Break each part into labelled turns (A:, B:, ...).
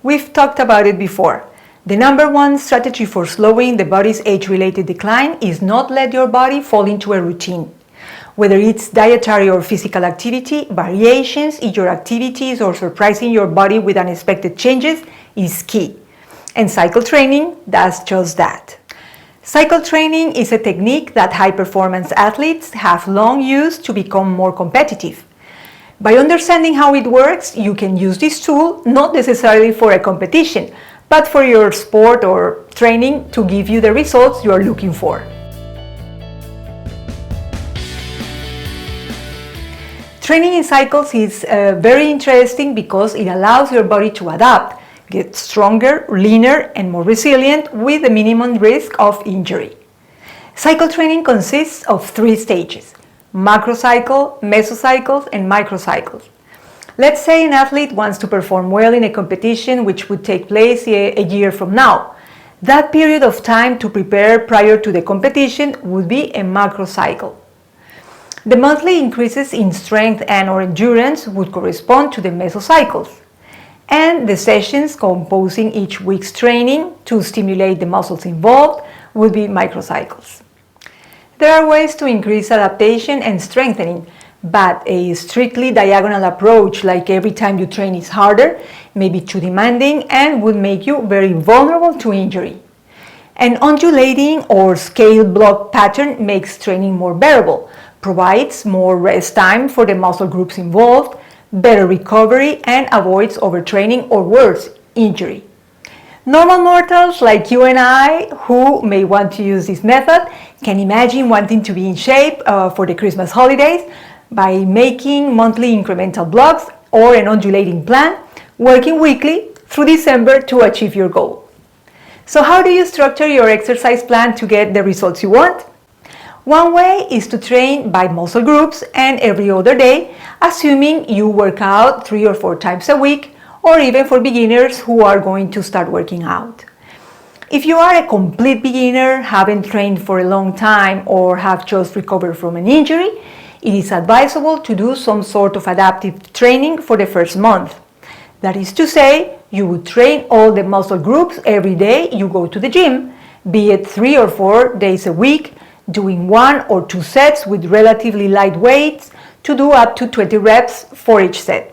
A: We've talked about it before. The number one strategy for slowing the body's age-related decline is not let your body fall into a routine. Whether it's dietary or physical activity, variations in your activities or surprising your body with unexpected changes is key. And cycle training does just that. Cycle training is a technique that high-performance athletes have long used to become more competitive. By understanding how it works, you can use this tool not necessarily for a competition, but for your sport or training to give you the results you are looking for. Training in cycles is very interesting because it allows your body to adapt, get stronger, leaner, and more resilient with the minimum risk of injury. Cycle training consists of 3 stages: macrocycle, mesocycles, and microcycles. Let's say an athlete wants to perform well in a competition which would take place a year from now. That period of time to prepare prior to the competition would be a macrocycle. The monthly increases in strength and/or endurance would correspond to the mesocycles, and the sessions composing each week's training to stimulate the muscles involved would be microcycles. There are ways to increase adaptation and strengthening, but a strictly diagonal approach, like every time you train is harder, may be too demanding and would make you very vulnerable to injury. An undulating or scale block pattern makes training more bearable, provides more rest time for the muscle groups involved, better recovery, and avoids overtraining or worse, injury. Normal mortals like you and I, who may want to use this method, can imagine wanting to be in shape for the Christmas holidays by making monthly incremental blocks or an undulating plan, working weekly through December to achieve your goal. So how do you structure your exercise plan to get the results you want? One way is to train by muscle groups and every other day, assuming you work out 3 or 4 times a week, or even for beginners who are going to start working out. If you are a complete beginner, haven't trained for a long time, or have just recovered from an injury, it is advisable to do some sort of adaptive training for the first month. That is to say, you would train all the muscle groups every day you go to the gym, be it 3 or 4 days a week, doing 1 or 2 sets with relatively light weights to do up to 20 reps for each set.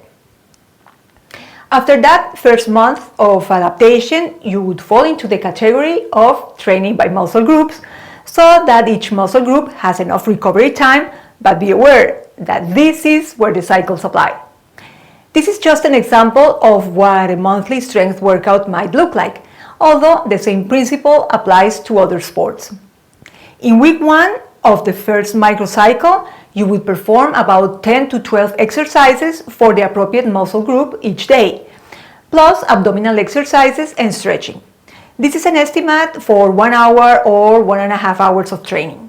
A: After that first month of adaptation, you would fall into the category of training by muscle groups, so that each muscle group has enough recovery time, but be aware that this is where the cycles apply. This is just an example of what a monthly strength workout might look like, although the same principle applies to other sports. In week 1 of the first microcycle, you will perform about 10 to 12 exercises for the appropriate muscle group each day, plus abdominal exercises and stretching. This is an estimate for 1 hour or 1.5 hours of training.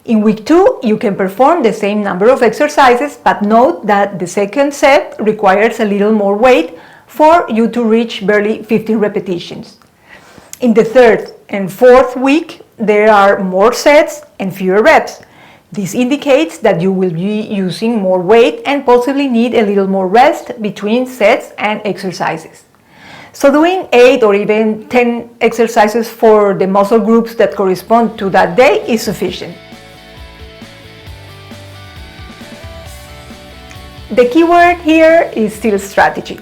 A: In week 2, you can perform the same number of exercises, but note that the second set requires a little more weight for you to reach barely 15 repetitions. In the 3rd and 4th week, there are more sets and fewer reps. This indicates that you will be using more weight and possibly need a little more rest between sets and exercises. So doing 8 or even 10 exercises for the muscle groups that correspond to that day is sufficient. The key word here is still strategy.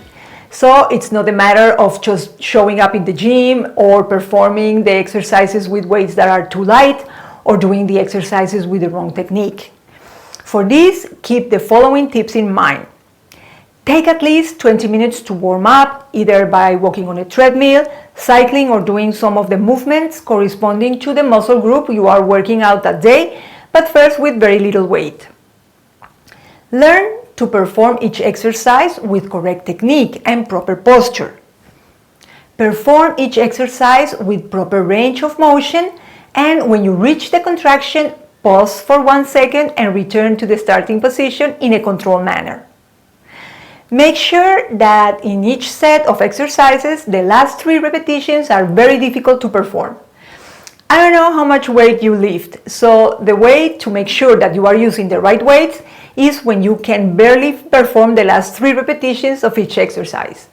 A: So it's not a matter of just showing up in the gym or performing the exercises with weights that are too light or doing the exercises with the wrong technique. For this, keep the following tips in mind. Take at least 20 minutes to warm up, either by walking on a treadmill, cycling, or doing some of the movements corresponding to the muscle group you are working out that day, but first with very little weight. Learn to perform each exercise with correct technique and proper posture. Perform each exercise with proper range of motion, and when you reach the contraction, pause for 1 second and return to the starting position in a controlled manner. Make sure that in each set of exercises, the last 3 repetitions are very difficult to perform. I don't know how much weight you lift, so the way to make sure that you are using the right weights is when you can barely perform the last 3 repetitions of each exercise.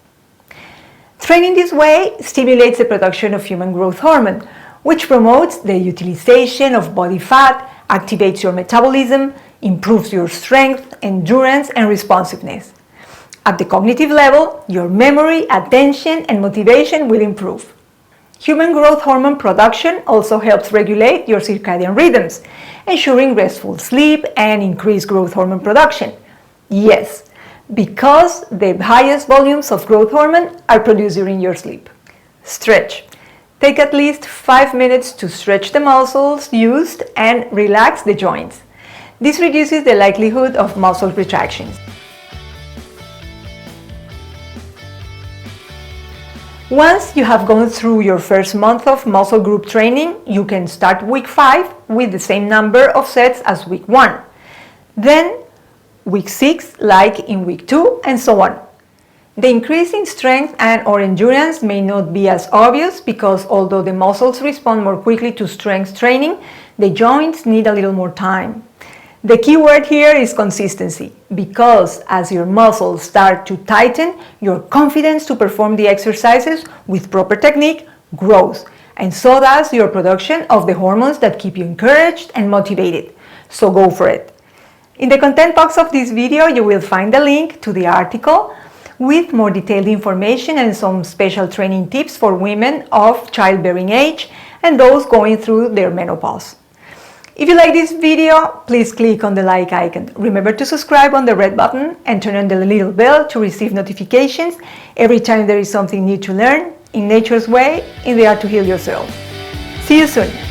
A: Training this way stimulates the production of human growth hormone, which promotes the utilization of body fat, activates your metabolism, improves your strength, endurance, and responsiveness. At the cognitive level, your memory, attention, and motivation will improve. Human growth hormone production also helps regulate your circadian rhythms, ensuring restful sleep and increased growth hormone production. Yes, because the highest volumes of growth hormone are produced during your sleep. Stretch. Take at least 5 minutes to stretch the muscles used and relax the joints. This reduces the likelihood of muscle retractions. Once you have gone through your first month of muscle group training, you can start week 5 with the same number of sets as week 1. Then week 6 like in week 2, and so on. The increase in strength and or endurance may not be as obvious because although the muscles respond more quickly to strength training, the joints need a little more time. The key word here is consistency, because as your muscles start to tighten, your confidence to perform the exercises with proper technique grows, and so does your production of the hormones that keep you encouraged and motivated. So go for it. In the content box of this video, you will find a link to the article with more detailed information and some special training tips for women of childbearing age and those going through their menopause. If you like this video, please click on the like icon. Remember to subscribe on the red button and turn on the little bell to receive notifications every time there is something new to learn in nature's way in the art to heal yourself. See you soon!